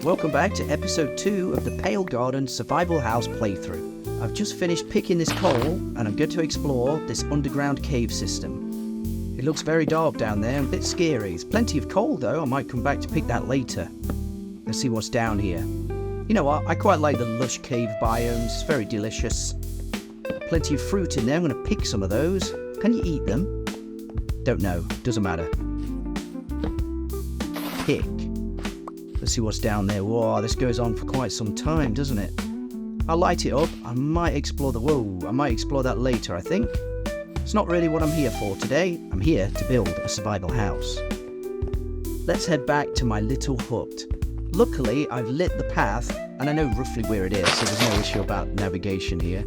Welcome back to episode 2 of the Pale Garden Survival House playthrough. I've just finished picking this coal and I'm going to explore this underground cave system. It looks very dark down there and a bit scary. There's plenty of coal though, I might come back to pick that later. Let's see what's down here. You know what, I quite like the lush cave biomes, it's very delicious. Plenty of fruit in there, I'm going to pick some of those. Can you eat them? Don't know, doesn't matter. Pick. Let's see what's down there. Whoa, this goes on for quite some time, doesn't it? I'll light it up. I might explore that later, I think. It's not really what I'm here for today. I'm here to build a survival house. Let's head back to my little hut. Luckily, I've lit the path, and I know roughly where it is, so there's no issue about navigation here.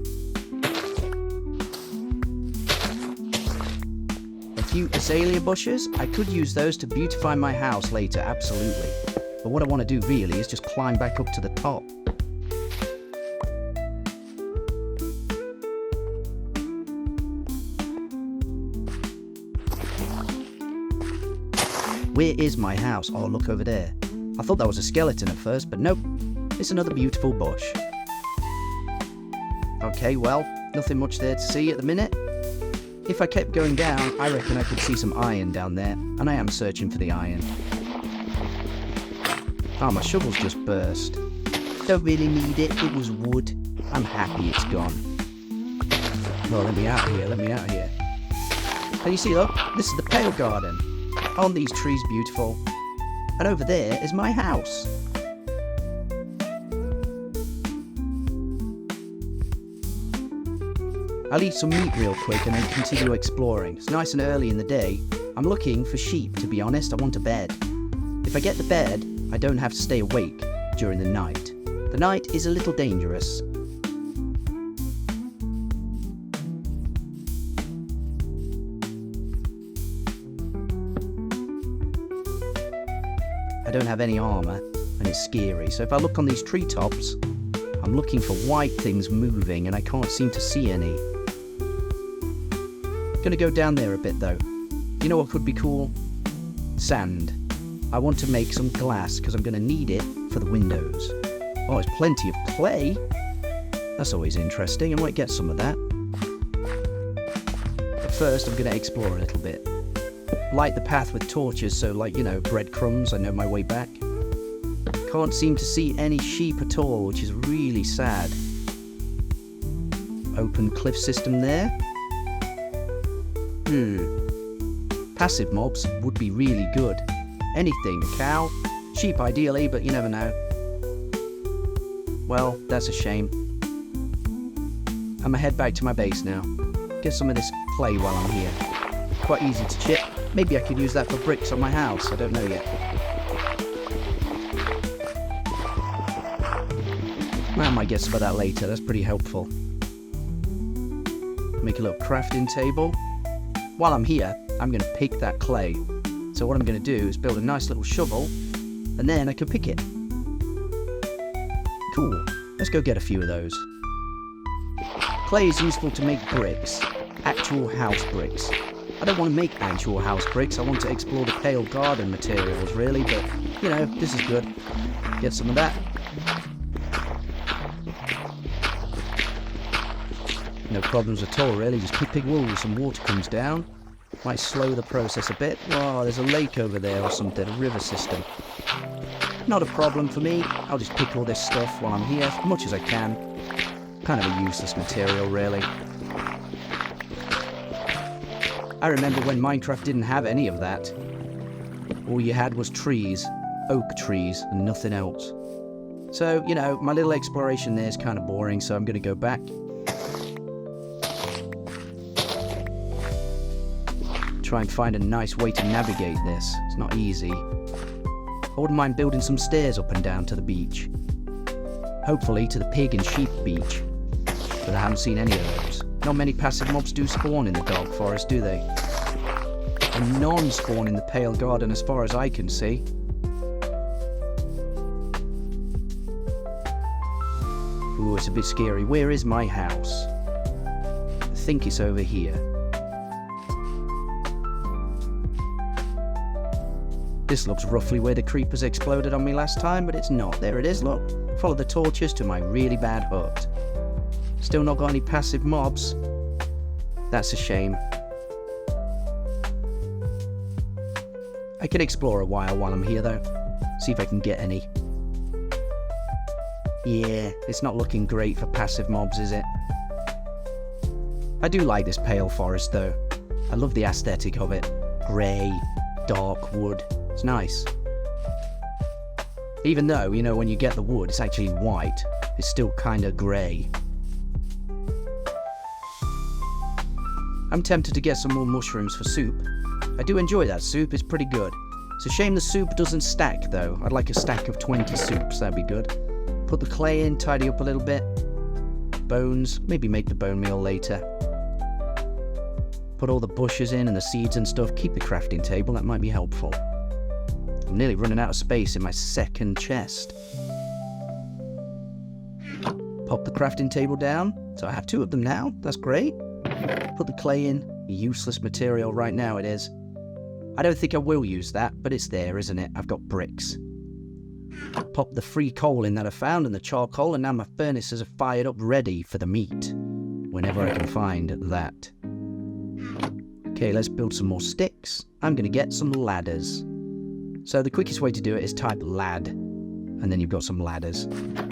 A few azalea bushes. I could use those to beautify my house later, absolutely. But what I want to do really is just climb back up to the top. Where is my house? Oh, look over there. I thought that was a skeleton at first, but nope. It's another beautiful bush. Okay, well, nothing much there to see at the minute. If I kept going down, I reckon I could see some iron down there, and I am searching for the iron. Oh, my shovel's just burst. Don't really need it, it was wood. I'm happy it's gone. Oh, let me out here. Can you see, look? This is the Pale Garden. Aren't these trees beautiful? And over there is my house. I'll eat some meat real quick and then continue exploring. It's nice and early in the day. I'm looking for sheep, to be honest. I want a bed. If I get the bed, I don't have to stay awake during the night. The night is a little dangerous. I don't have any armor and it's scary. So if I look on these treetops, I'm looking for white things moving and I can't seem to see any. Gonna go down there a bit though. You know what could be cool? Sand. I want to make some glass because I'm going to need it for the windows. Oh, there's plenty of clay. That's always interesting. I might get some of that. But first, I'm going to explore a little bit. Light the path with torches, so like, you know, breadcrumbs, I know my way back. Can't seem to see any sheep at all, which is really sad. Open cliff system there. Passive mobs would be really good. Anything, a cow, sheep ideally, but you never know. Well, that's a shame. I'm gonna head back to my base now. Get some of this clay while I'm here. Quite easy to chip. Maybe I could use that for bricks on my house, I don't know yet. I might get some of that later, that's pretty helpful. Make a little crafting table. While I'm here, I'm gonna pick that clay. So what I'm going to do is build a nice little shovel, and then I can pick it. Cool. Let's go get a few of those. Clay is useful to make bricks. Actual house bricks. I don't want to make actual house bricks, I want to explore the Pale Garden materials really, but, you know, this is good. Get some of that. No problems at all really, just keep big walls, some water comes down. Might slow the process a bit. Oh, there's a lake over there or something, a river system. Not a problem for me. I'll just pick all this stuff while I'm here, as much as I can. Kind of a useless material, really. I remember when Minecraft didn't have any of that. All you had was trees, oak trees, and nothing else. So, you know, my little exploration there is kind of boring, so I'm going to go back. Try and find a nice way to navigate this. It's not easy. I wouldn't mind building some stairs up and down to the beach. Hopefully to the pig and sheep beach. But I haven't seen any of those. Not many passive mobs do spawn in the dark forest, do they? And none spawn in the Pale Garden as far as I can see. Ooh, it's a bit scary. Where is my house? I think it's over here. This looks roughly where the creepers exploded on me last time, but it's not. There it is, look. Follow the torches to my really bad hut. Still not got any passive mobs. That's a shame. I can explore a while I'm here though. See if I can get any. Yeah, it's not looking great for passive mobs, is it? I do like this pale forest though. I love the aesthetic of it. Grey, dark wood. It's nice. Even though, you know, when you get the wood, it's actually white. It's still kind of grey. I'm tempted to get some more mushrooms for soup. I do enjoy that soup, it's pretty good. It's a shame the soup doesn't stack though. I'd like a stack of 20 soups, that'd be good. Put the clay in, tidy up a little bit. Bones, maybe make the bone meal later. Put all the bushes in and the seeds and stuff. Keep the crafting table, that might be helpful. I'm nearly running out of space in my second chest. Pop the crafting table down. So I have 2 of them now, that's great. Put the clay in. Useless material right now it is. I don't think I will use that, but it's there, isn't it? I've got bricks. Pop the free coal in that I found and the charcoal, and now my furnaces are fired up ready for the meat. Whenever I can find that. Okay, let's build some more sticks. I'm going to get some ladders. So the quickest way to do it is type lad, and then you've got some ladders.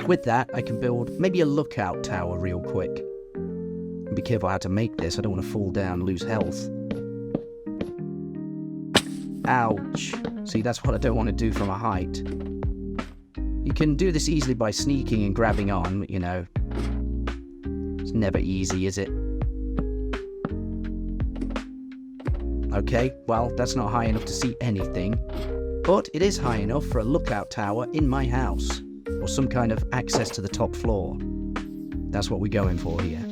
With that, I can build maybe a lookout tower real quick. Be careful how to make this, I don't want to fall down and lose health. Ouch. See, that's what I don't want to do from a height. You can do this easily by sneaking and grabbing on, you know. It's never easy, is it? Okay, well, that's not high enough to see anything. But it is high enough for a lookout tower in my house. Or some kind of access to the top floor. That's what we're going for here.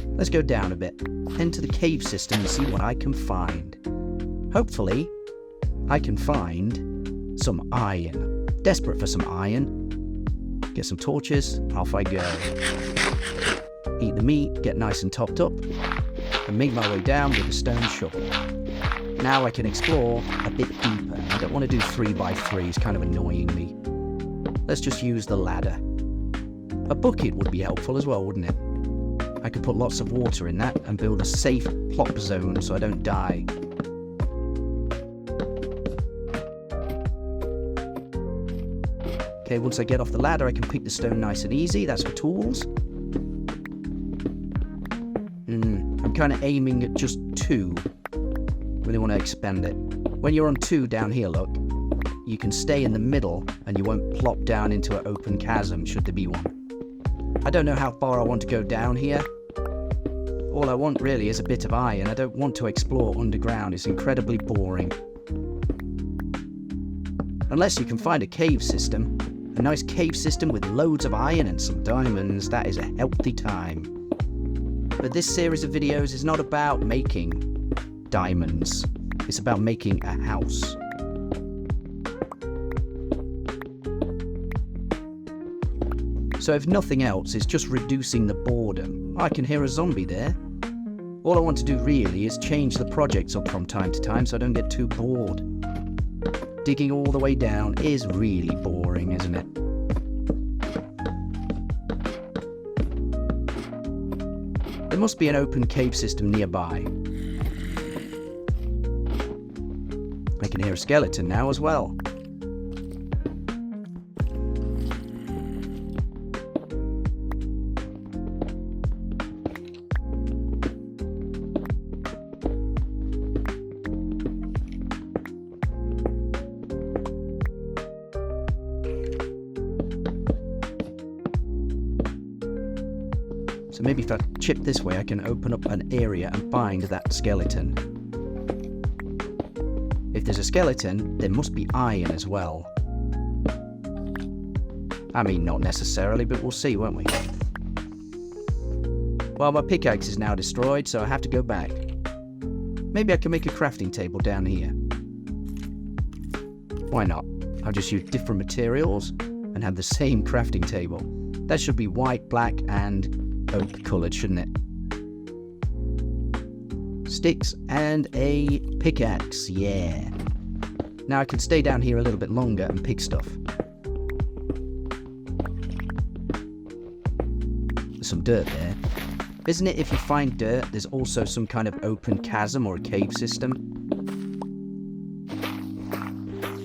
Let's go down a bit, enter the cave system and see what I can find. Hopefully, I can find some iron. Desperate for some iron. Get some torches, off I go. Eat the meat, get nice and topped up, and make my way down with a stone shovel. Now I can explore a bit deeper. I don't want to do 3x3, it's kind of annoying me. Let's just use the ladder. A bucket would be helpful as well, wouldn't it? I could put lots of water in that and build a safe plop zone so I don't die. Okay, once I get off the ladder, I can pick the stone nice and easy. That's for tools. I'm kind of aiming at just 2. Really want to expand it. When you're on 2 down here, look, you can stay in the middle and you won't plop down into an open chasm should there be one. I don't know how far I want to go down here. All I want really is a bit of iron. I don't want to explore underground. It's incredibly boring. Unless you can find a cave system. A nice cave system with loads of iron and some diamonds. That is a healthy time. But this series of videos is not about making diamonds. It's about making a house. So if nothing else, it's just reducing the boredom. I can hear a zombie there. All I want to do really is change the projects up from time to time so I don't get too bored. Digging all the way down is really boring, isn't it? There must be an open cave system nearby. I can hear a skeleton now as well. So maybe if I chip this way, I can open up an area and find that skeleton. If there's a skeleton, there must be iron as well. I mean, not necessarily, but we'll see, won't we? Well, my pickaxe is now destroyed, so I have to go back. Maybe I can make a crafting table down here. Why not? I'll just use different materials and have the same crafting table. That should be white, black, and oak coloured, shouldn't it? Sticks and a pickaxe, yeah. Now I can stay down here a little bit longer and pick stuff. There's some dirt there. Isn't it if you find dirt, there's also some kind of open chasm or a cave system?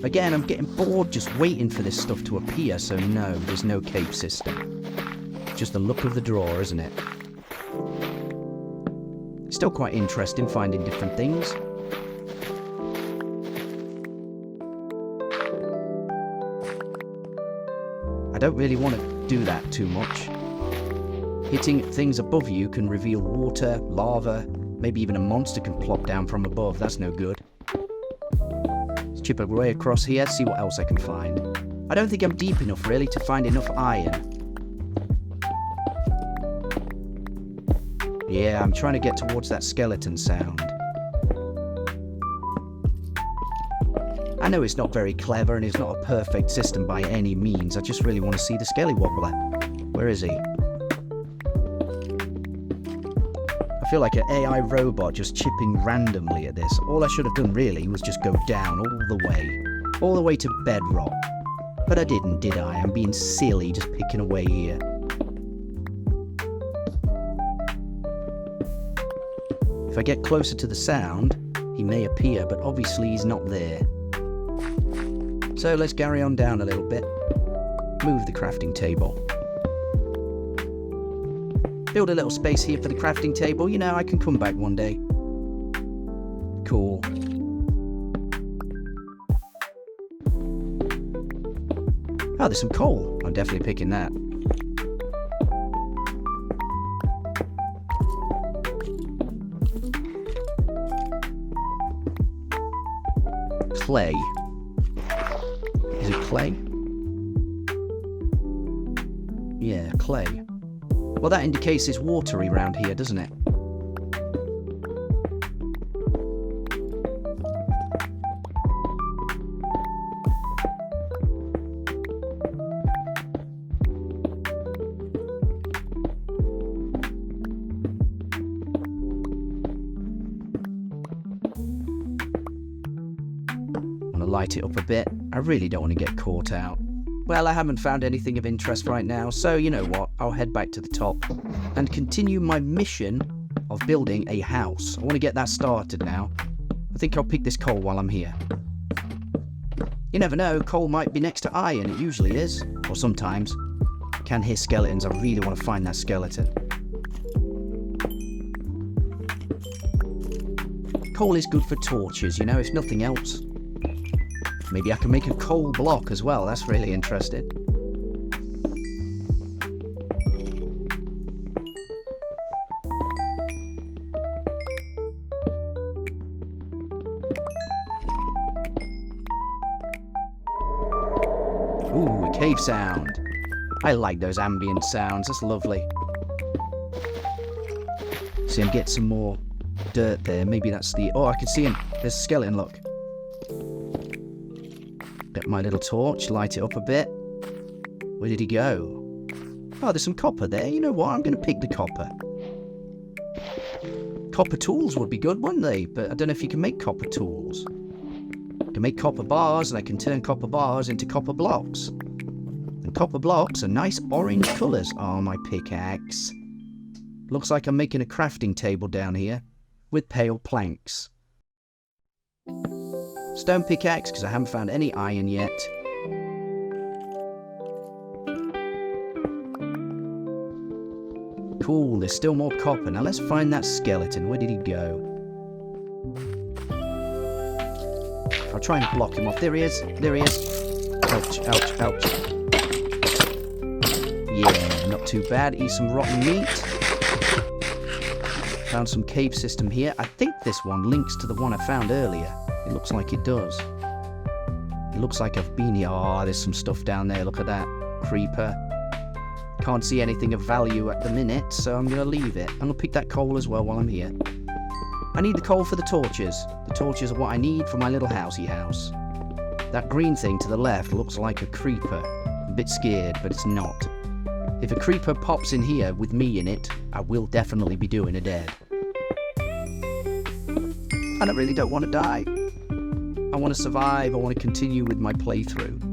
Again, I'm getting bored just waiting for this stuff to appear, so no, there's no cave system. Just the look of the drawer, isn't it? Still quite interesting finding different things. I don't really want to do that too much. Hitting things above you can reveal water, lava, maybe even a monster can plop down from above. That's no good. Let's chip our way across here, see what else I can find. I don't think I'm deep enough really to find enough iron. Yeah, I'm trying to get towards that skeleton sound. I know it's not very clever and it's not a perfect system by any means. I just really want to see the skelly wobbler. Where is he? I feel like an AI robot just chipping randomly at this. All I should have done really was just go down all the way to bedrock. But I didn't, did I? I'm being silly just picking away here. If I get closer to the sound, he may appear, but obviously he's not there. So let's carry on down a little bit. Move the crafting table. Build a little space here for the crafting table. You know, I can come back one day. Cool. Oh, there's some coal. I'm definitely picking that. Clay. Is it clay? Yeah, clay. Well, that indicates it's watery round here, doesn't it? Light it up a bit. I really don't want to get caught out. Well, I haven't found anything of interest right now, so you know what? I'll head back to the top and continue my mission of building a house. I want to get that started now. I think I'll pick this coal while I'm here. You never know, coal might be next to iron. It usually is. Or sometimes. I can hear skeletons. I really want to find that skeleton. Coal is good for torches, you know, if nothing else. Maybe I can make a coal block as well. That's really interesting. Ooh, a cave sound. I like those ambient sounds. That's lovely. See him get some more dirt there. Maybe that's the... Oh, I can see him. There's a skeleton, look. Get my little torch, light it up a bit. Where did he go? Oh, there's some copper there. You know what? I'm going to pick the copper. Copper tools would be good, wouldn't they? But I don't know if you can make copper tools. I can make copper bars, and I can turn copper bars into copper blocks. And copper blocks are nice orange colours. Oh, my pickaxe. Looks like I'm making a crafting table down here with pale planks. Stone pickaxe, because I haven't found any iron yet. Cool, there's still more copper. Now let's find that skeleton. Where did he go? I'll try and block him off. There he is. There he is. Ouch, ouch, ouch. Yeah, not too bad. Eat some rotten meat. Found some cave system here. I think this one links to the one I found earlier. It looks like it does. It looks like I've been here. Oh, there's some stuff down there. Look at that. Creeper. Can't see anything of value at the minute, so I'm going to leave it. I'm going to pick that coal as well while I'm here. I need the coal for the torches. The torches are what I need for my little housey house. That green thing to the left looks like a creeper. I'm a bit scared, but it's not. If a creeper pops in here with me in it, I will definitely be doing a dead. And I really don't want to die. I want to survive. I want to continue with my playthrough.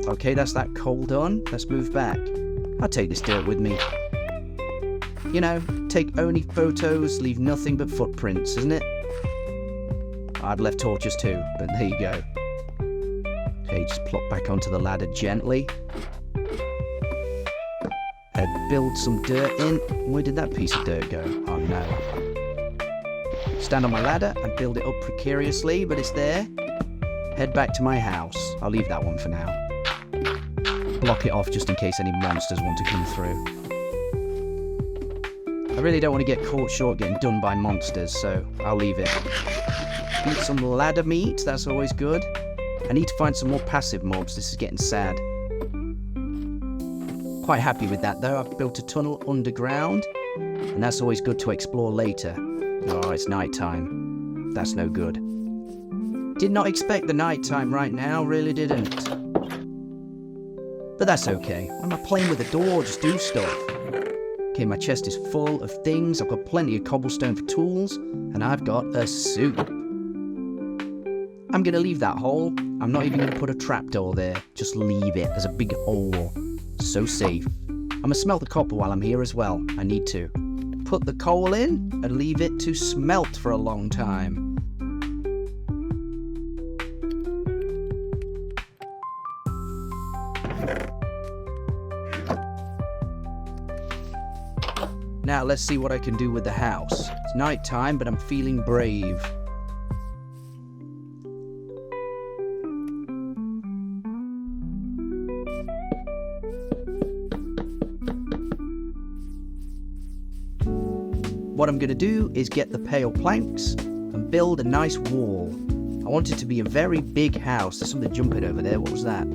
Okay, that's that coal done. Let's move back. I'll take this dirt with me. You know, take only photos, leave nothing but footprints, isn't it? I'd left torches too, but there you go. Okay, just plop back onto the ladder gently. And build some dirt in. Where did that piece of dirt go? Oh no. Stand on my ladder and build it up precariously, but it's there. Head back to my house. I'll leave that one for now. Block it off just in case any monsters want to come through. I really don't want to get caught short getting done by monsters, so I'll leave it. Eat some ladder meat, that's always good. I need to find some more passive mobs, this is getting sad. Quite happy with that though. I've built a tunnel underground, and that's always good to explore later. Oh, it's night time. That's no good. Did not expect the night time right now, really didn't. But that's okay. Why am I playing with the door? Just do stuff. Okay, my chest is full of things. I've got plenty of cobblestone for tools, and I've got a soup. I'm gonna leave that hole. I'm not even gonna put a trapdoor there. Just leave it as a big hole. So safe. I'm gonna smelt the copper while I'm here as well. I need to. Put the coal in and leave it to smelt for a long time. Now let's see what I can do with the house. It's night time, but I'm feeling brave. What I'm going to do is get the pale planks and build a nice wall. I want it to be a very big house. There's something jumping over there. What was that?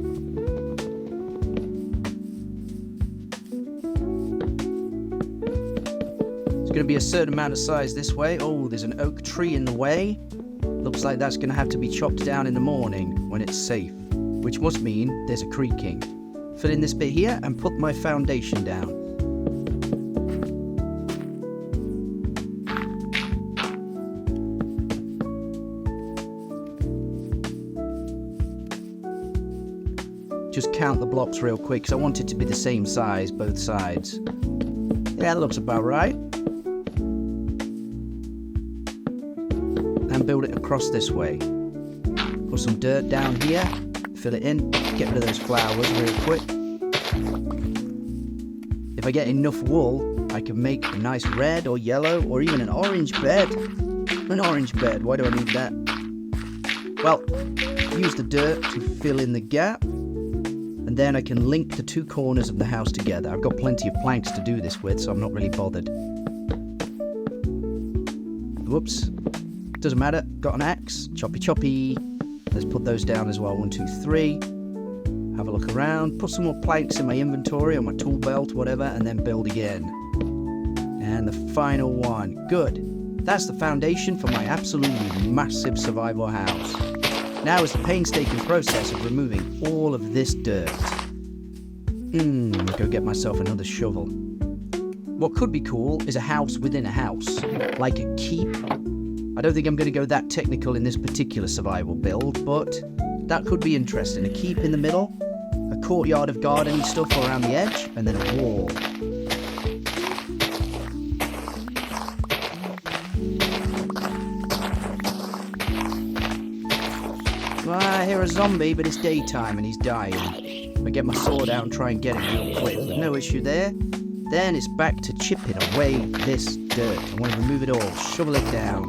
Going to be a certain amount of size this way. Oh, there's an oak tree in the way. Looks like that's going to have to be chopped down in the morning when it's safe, which must mean there's a creaking. Fill in this bit here and put my foundation down. Just count the blocks real quick because I want it to be the same size both sides. Yeah, that looks about right. And build it across this way. Put some dirt down here, fill it in, get rid of those flowers real quick. If I get enough wool, I can make a nice red or yellow or even an orange bed. An orange bed, why do I need that? Well, use the dirt to fill in the gap, and then I can link the two corners of the house together. I've got plenty of planks to do this with, so I'm not really bothered. Whoops. Doesn't matter, got an axe, choppy choppy. Let's put those down as well, 1, 2, 3. Have a look around, put some more planks in my inventory or my tool belt, whatever, and then build again. And the final one, good. That's the foundation for my absolutely massive survival house. Now is the painstaking process of removing all of this dirt. Go get myself another shovel. What could be cool is a house within a house, like a keep. I don't think I'm going to go that technical in this particular survival build, but that could be interesting. A keep in the middle, a courtyard of gardening stuff around the edge, and then a wall. Well, I hear a zombie, but it's daytime and he's dying. I get my sword out and try and get him real quick, but no issue there. Then it's back to chipping away this dirt. I want to remove it all, shovel it down.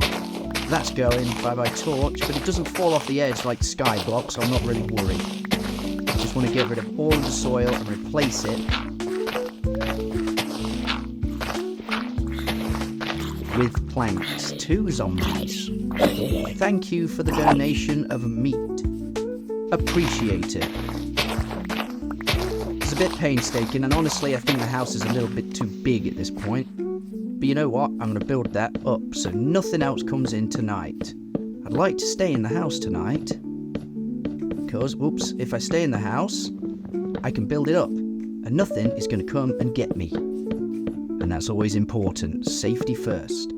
That's going by my torch, but it doesn't fall off the edge like sky block, so I'm not really worried. I just want to get rid of all of the soil and replace it with planks. 2 zombies. Thank you for the donation of meat. Appreciate it. It's a bit painstaking, and honestly I think the house is a little bit too big at this point. But you know what? I'm going to build that up so nothing else comes in tonight. I'd like to stay in the house tonight. Because, oops, if I stay in the house, I can build it up. And nothing is going to come and get me. And that's always important. Safety first.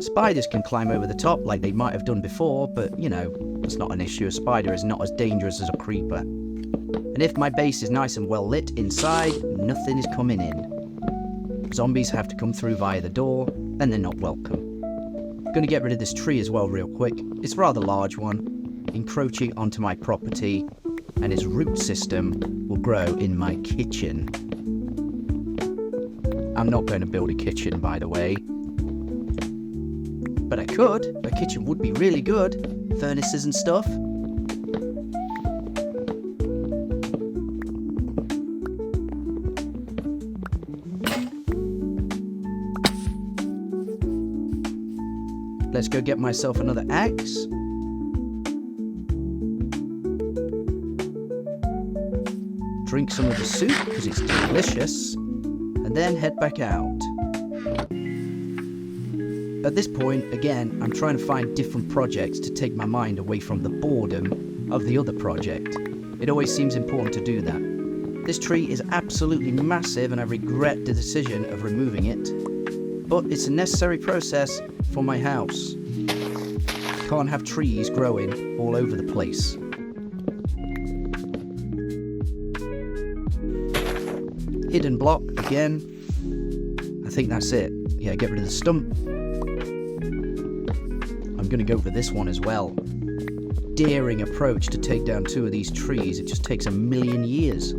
Spiders can climb over the top like they might have done before, but you know, that's not an issue. A spider is not as dangerous as a creeper. And if my base is nice and well lit inside, nothing is coming in. Zombies have to come through via the door, and they're not welcome. I'm going to get rid of this tree as well real quick. It's a rather large one, encroaching onto my property, and its root system will grow in my kitchen. I'm not going to build a kitchen, by the way. But I could. A kitchen would be really good. Furnaces and stuff. Let's go get myself another axe. Drink some of the soup because it's delicious. And then head back out. At this point, again, I'm trying to find different projects to take my mind away from the boredom of the other project. It always seems important to do that. This tree is absolutely massive and I regret the decision of removing it. But it's a necessary process for my house. Can't have trees growing all over the place. Hidden block again. I think that's it. Yeah, get rid of the stump. I'm going to go for this one as well. Daring approach to take down 2 of these trees. It just takes 1,000,000 years.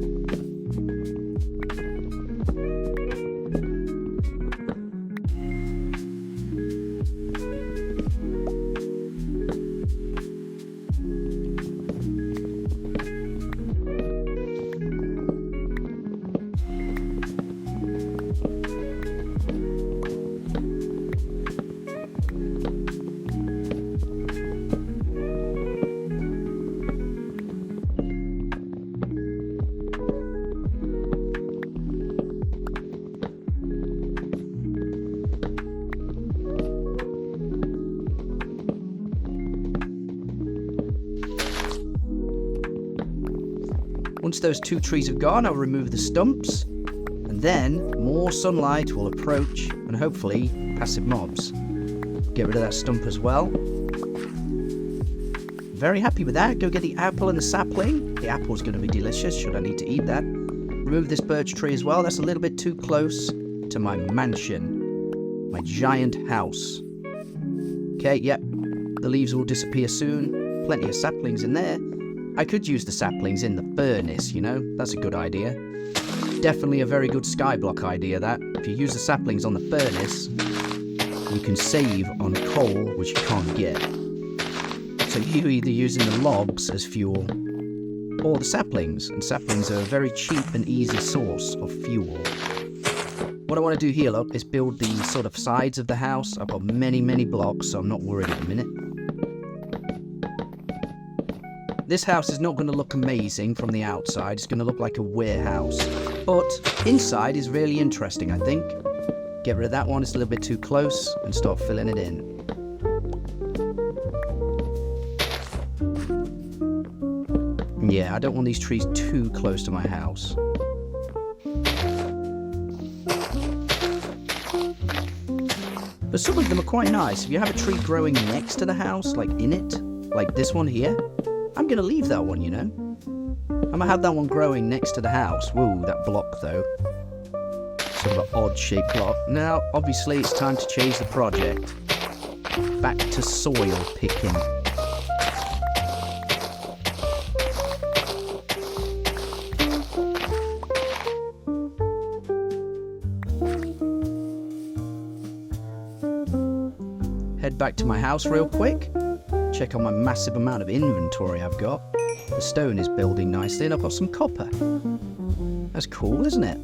Once those 2 trees have gone, I'll remove the stumps, and then more sunlight will approach, and hopefully passive mobs. Get rid of that stump as well. Very happy with that. Go get the apple and the sapling. The apple's going to be delicious, should I need to eat that. Remove this birch tree as well. That's a little bit too close to my mansion, my giant house. Okay, yep, the leaves will disappear soon. Plenty of saplings in there. I could use the saplings in the furnace, you know, that's a good idea. Definitely a very good skyblock idea, that. If you use the saplings on the furnace, you can save on coal, which you can't get. So you're either using the logs as fuel, or the saplings, and saplings are a very cheap and easy source of fuel. What I want to do here, look, is build the sort of sides of the house. I've got many, many blocks, so I'm not worried at the minute. This house is not going to look amazing from the outside. It's going to look like a warehouse. But inside is really interesting, I think. Get rid of that one. It's a little bit too close. And start filling it in. Yeah, I don't want these trees too close to my house. But some of them are quite nice. If you have a tree growing next to the house, like in it, like this one here, I'm going to leave that one, you know. I'm going to have that one growing next to the house. Woo, that block though. Sort of an odd shaped block. Now, obviously, it's time to change the project. Back to soil picking. Head back to my house real quick. Check on my massive amount of inventory I've got. The stone is building nicely and I've got some copper. That's cool, isn't it?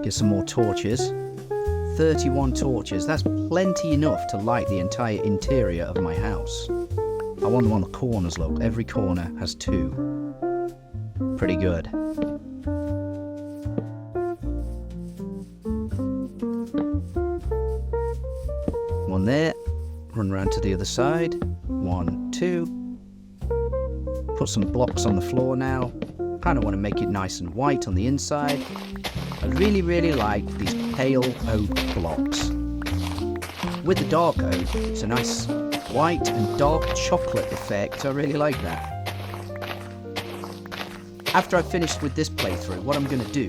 Get some more torches. 31 torches. That's plenty enough to light the entire interior of my house. I want them on the corners, look. Every corner has 2. Pretty good. One there. Run around to the other side. 1, 2. Put some blocks on the floor now. Kind of want to make it nice and white on the inside. I really, really like these pale oak blocks. with the dark oak, it's a nice white and dark chocolate effect. I really like that. After I've finished with this playthrough, what I'm going to do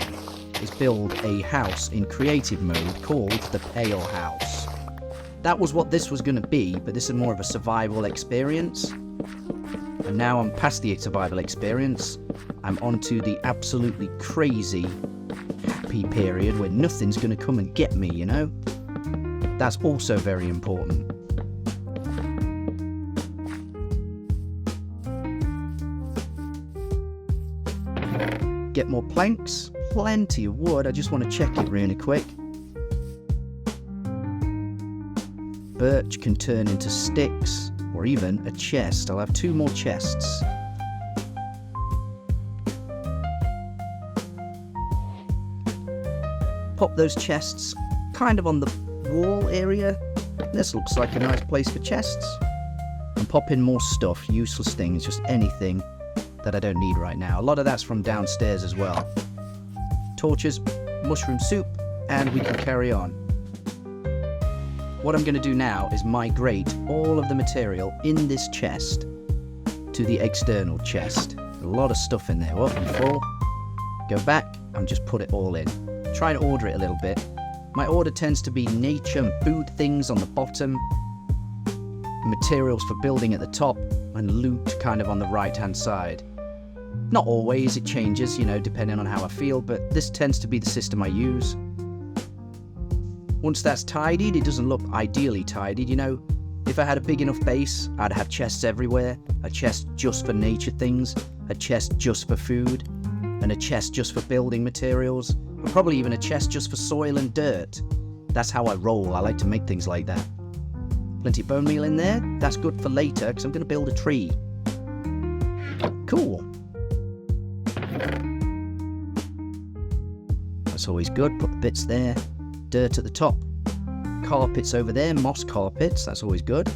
is build a house in creative mode called the Pale House. That was what this was going to be, but this is more of a survival experience. And now I'm past the survival experience. I'm onto the absolutely crazy, happy period where nothing's going to come and get me, you know? That's also very important. Get more planks, plenty of wood. I just want to check it really quick. Birch can turn into sticks or even a chest. I'll have 2 more chests. Pop those chests kind of on the wall area. This looks like a nice place for chests. And pop in more stuff, useless things, just anything that I don't need right now. A lot of that's from downstairs as well. Torches, mushroom soup, and we can carry on. What I'm going to do now is migrate all of the material in this chest to the external chest. A lot of stuff in there. Well, I'm full. Go back and just put it all in. Try and order it a little bit. My order tends to be nature and food things on the bottom, materials for building at the top, and loot kind of on the right hand side. Not always, it changes, you know, depending on how I feel, but this tends to be the system I use. Once that's tidied, it doesn't look ideally tidied, you know. If I had a big enough base, I'd have chests everywhere. A chest just for nature things, a chest just for food, and a chest just for building materials, and probably even a chest just for soil and dirt. That's how I roll. I like to make things like that. Plenty of bone meal in there. That's good for later, because I'm going to build a tree. Cool. That's always good. Put the bits there. Dirt at the top. Carpets over there. Moss carpets. That's always good.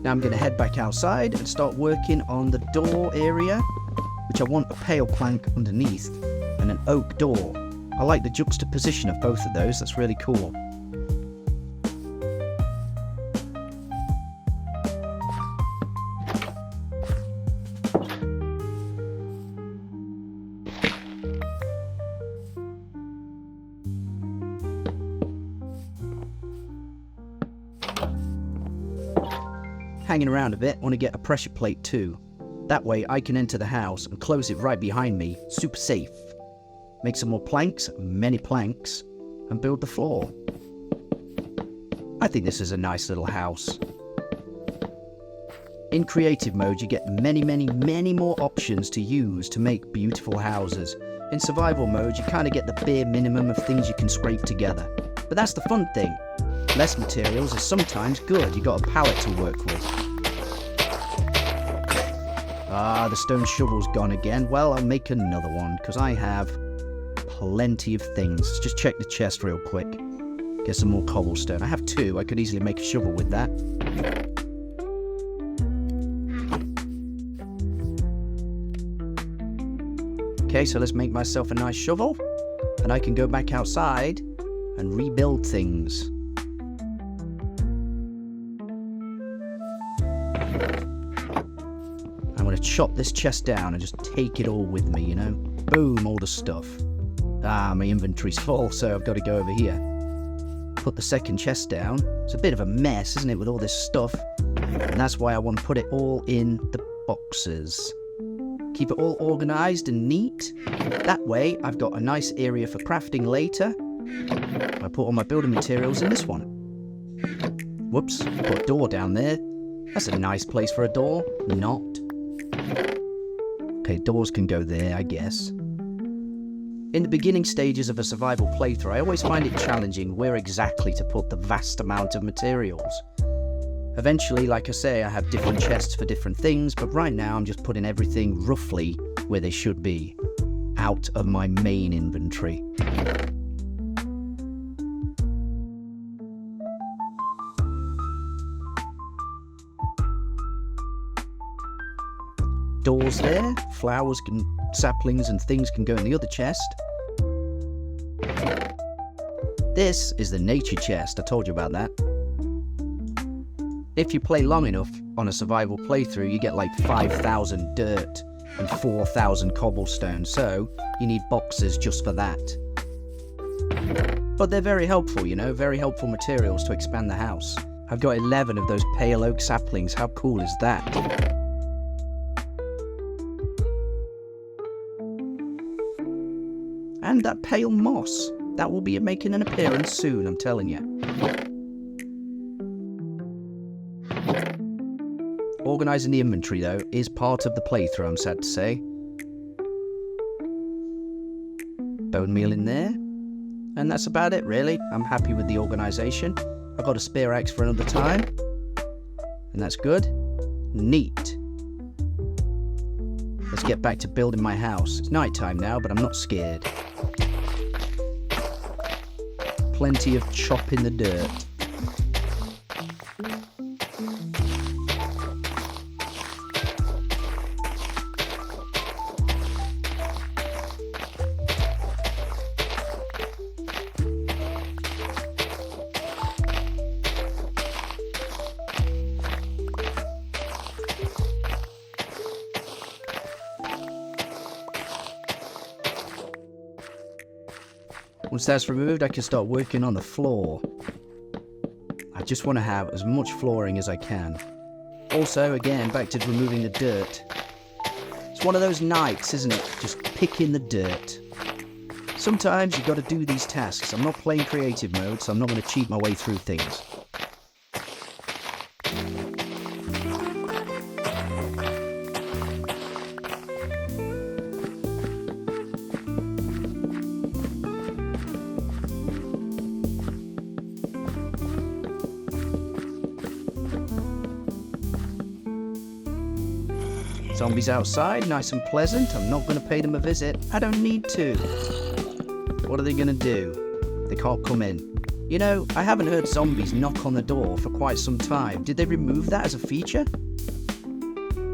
Now I'm going to head back outside and start working on the door area, which I want a pale plank underneath and an oak door. I like the juxtaposition of both of those. That's really cool. Hanging around a bit, I want to get a pressure plate too. That way I can enter the house and close it right behind me, super safe. Make some more planks, many planks, and build the floor. I think this is a nice little house. In creative mode, you get many more options to use to make beautiful houses. In survival mode, you kind of get the bare minimum of things you can scrape together. But that's the fun thing. Less materials is sometimes good. You got a palette to work with. Ah, the stone shovel's gone again. Well, I'll make another one, because I have plenty of things. Let's just check the chest real quick. Get some more cobblestone. I have 2. I could easily make a shovel with that. Okay, so let's make myself a nice shovel. And I can go back outside and rebuild things. I'm going to chop this chest down and just take it all with me, you know. Boom, all the stuff. Ah, my inventory's full, so I've got to go over here. Put the second chest down. It's a bit of a mess, isn't it, with all this stuff? And that's why I want to put it all in the boxes. Keep it all organised and neat. That way, I've got a nice area for crafting later. I put all my building materials in this one. Whoops, put a door down there. That's a nice place for a door. Not. Okay, doors can go there, I guess. In the beginning stages of a survival playthrough, I always find it challenging where exactly to put the vast amount of materials. Eventually, like I say, I have different chests for different things, but right now I'm just putting everything roughly where they should be, out of my main inventory. doors there. Flowers can, saplings and things can go in the other chest. This is the nature chest. I told you about that. If you play long enough on a survival playthrough, you get like 5,000 dirt and 4,000 cobblestone, so you need boxes just for that. But they're very helpful, you know, very helpful materials to expand the house. I've got 11 of those pale oak saplings. How cool is that? And that pale moss. That will be making an appearance soon, I'm telling you. Organising the inventory, though, is part of the playthrough, I'm sad to say. Bone meal in there. And that's about it, really. I'm happy with the organisation. I've got a spare axe for another time. And that's good. Neat. Let's get back to building my house. It's night time now, but I'm not scared. Plenty of chop in the dirt. Once that's removed, I can start working on the floor. I just want to have as much flooring as I can. Also, again, back to removing the dirt. It's one of those nights, isn't it? Just picking the dirt. Sometimes you've got to do these tasks. I'm not playing creative mode, so I'm not going to cheat my way through things. Zombies outside, nice and pleasant. I'm not going to pay them a visit. I don't need to. What are they going to do? They can't come in. You know, I haven't heard zombies knock on the door for quite some time. Did they remove that as a feature?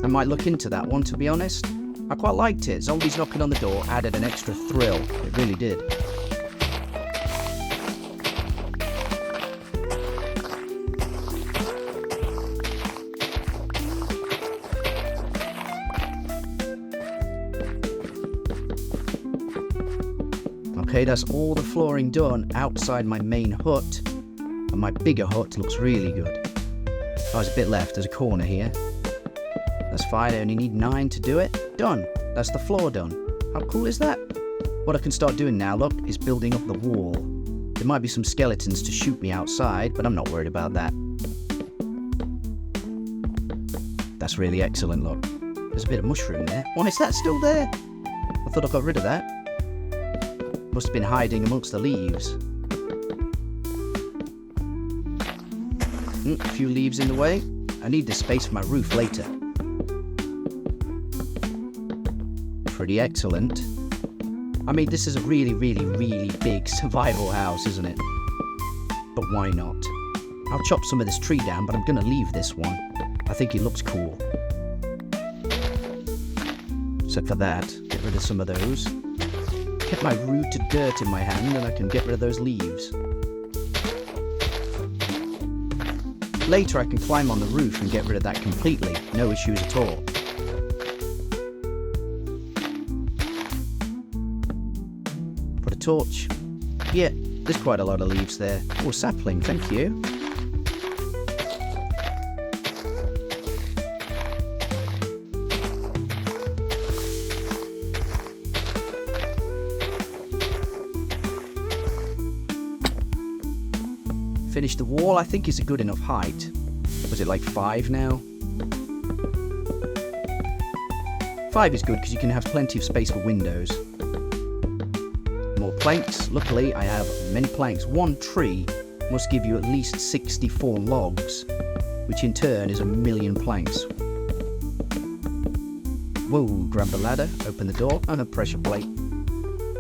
I might look into that one, to be honest. I quite liked it. Zombies knocking on the door added an extra thrill. It really did. Okay, that's all the flooring done outside my main hut. And my bigger hut looks really good. Oh, there's a bit left. There's a corner here. That's fine. I only need 9 to do it. Done. That's the floor done. How cool is that? What I can start doing now, look, is building up the wall. There might be some skeletons to shoot me outside, but I'm not worried about that. That's really excellent, look. There's a bit of mushroom there. Why is that still there? I thought I got rid of that. Must have been hiding amongst the leaves. A few leaves in the way. I need this space for my roof later. Pretty excellent. I mean, this is a really, really, really big survival house, isn't it? But why not? I'll chop some of this tree down, but I'm going to leave this one. I think it looks cool. Except for that, get rid of some of those. Get my rooted dirt in my hand and I can get rid of those leaves. Later I can climb on the roof and get rid of that completely, no issues at all. Put a torch. Yeah, there's quite a lot of leaves there. Oh, sapling, thank you. Finish the wall. I think it's a good enough height. Was it like 5 now? 5 is good because you can have plenty of space for windows. More planks. Luckily, I have many planks. 1 tree must give you at least 64 logs, which in turn is 1,000,000 planks. Whoa, grab the ladder, open the door, and a pressure plate.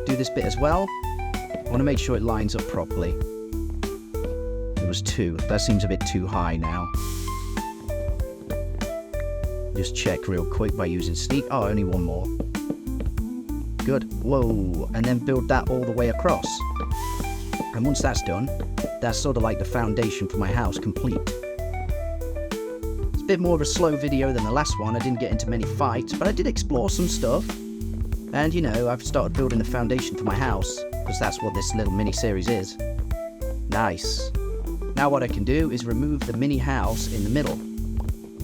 Do this bit as well. I want to make sure it lines up properly. It was 2. That seems a bit too high now. just check real quick by using sneak. Oh, only one more. Good. Whoa. And then build that all the way across. And once that's done, that's sort of like the foundation for my house complete. It's a bit more of a slow video than the last one. I didn't get into many fights, but I did explore some stuff. And, you know, I've started building the foundation for my house, because that's what this little mini-series is. Nice. Now what I can do is remove the mini house in the middle.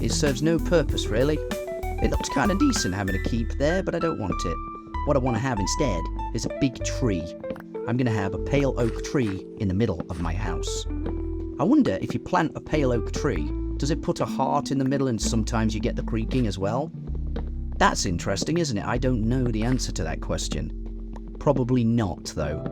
It serves no purpose, really. It looks kind of decent having a keep there, but I don't want it. What I want to have instead is a big tree. I'm going to have a pale oak tree in the middle of my house. I wonder if you plant a pale oak tree, does it put a heart in the middle and sometimes you get the creaking as well? That's interesting, isn't it? I don't know the answer to that question. Probably not, though.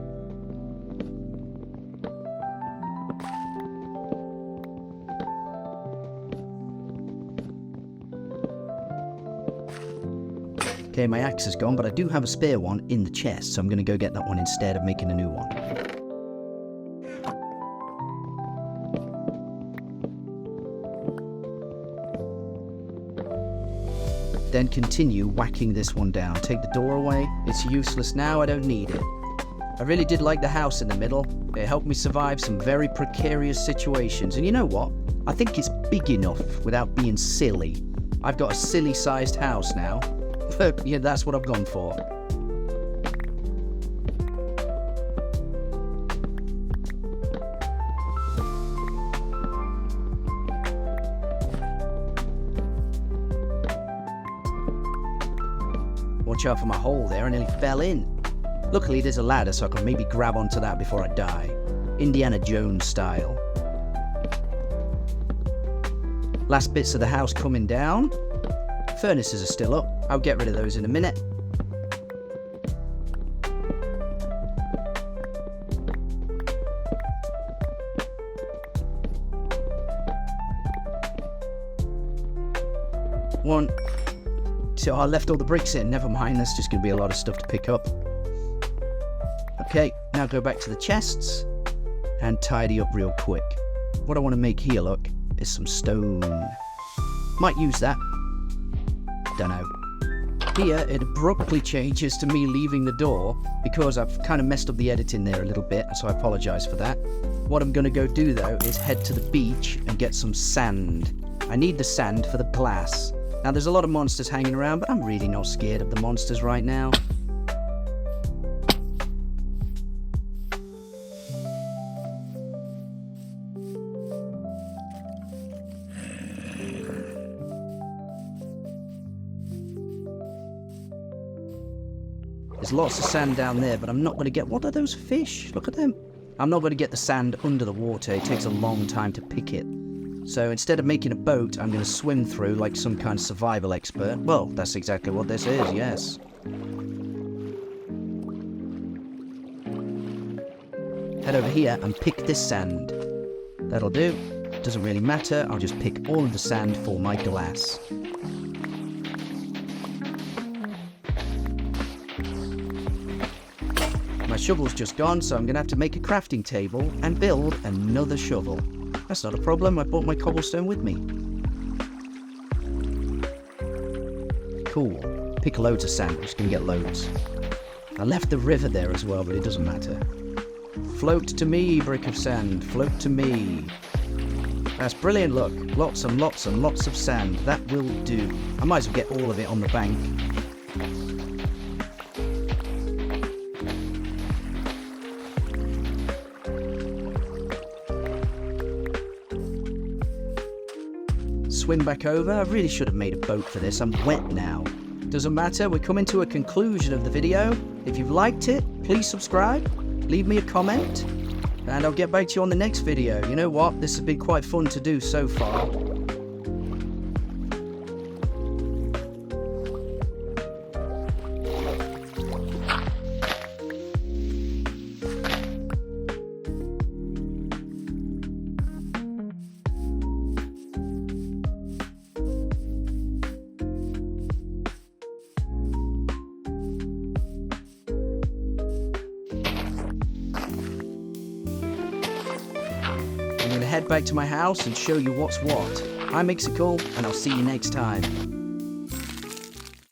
Okay, my axe is gone, but I do have a spare one in the chest, so I'm going to go get that one instead of making a new one. Then continue whacking this one down. Take the door away. It's useless now, I don't need it. I really did like the house in the middle. It helped me survive some very precarious situations. And you know what? I think it's big enough without being silly. I've got a silly-sized house now. But yeah, that's what I've gone for. Watch out for my hole there, I nearly fell in. Luckily there's a ladder so I can maybe grab onto that before I die. Indiana Jones style. Last bits of the house coming down. Furnaces are still up. I'll get rid of those in a minute. One. So I left all the bricks in. Never mind, that's just going to be a lot of stuff to pick up. Okay, now go back to the chests and tidy up real quick. What I want to make here, look, is some stone. Might use that. Dunno. Here, it abruptly changes to me leaving the door because I've kind of messed up the editing there a little bit, so I apologise for that. What I'm going to go do, though, is head to the beach and get some sand. I need the sand for the glass. Now, there's a lot of monsters hanging around, but I'm really not scared of the monsters right now. There's lots of sand down there, but I'm not going to get... What are those fish? Look at them. I'm not going to get the sand under the water. It takes a long time to pick it. So instead of making a boat, I'm going to swim through like some kind of survival expert. Well, that's exactly what this is, yes. Head over here and pick this sand. That'll do. Doesn't really matter. I'll just pick all of the sand for my glass. My shovel's just gone, so I'm going to have to make a crafting table and build another shovel. That's not a problem, I brought my cobblestone with me. Cool. Pick loads of sand, we're just going to get loads. I left the river there as well, but it doesn't matter. Float to me, brick of sand, float to me. That's brilliant, look. Lots and lots and lots of sand. That will do. I might as well get all of it on the bank. Swim back over. I really should have made a boat for this. I'm wet now. Doesn't matter. We're coming to a conclusion of the video. If you've liked it, please subscribe. Leave me a comment. And I'll get back to you on the next video. You know what? This has been quite fun to do so far. I'm going to head back to my house and show you what's what. I'm Ikkcicle, and I'll see you next time.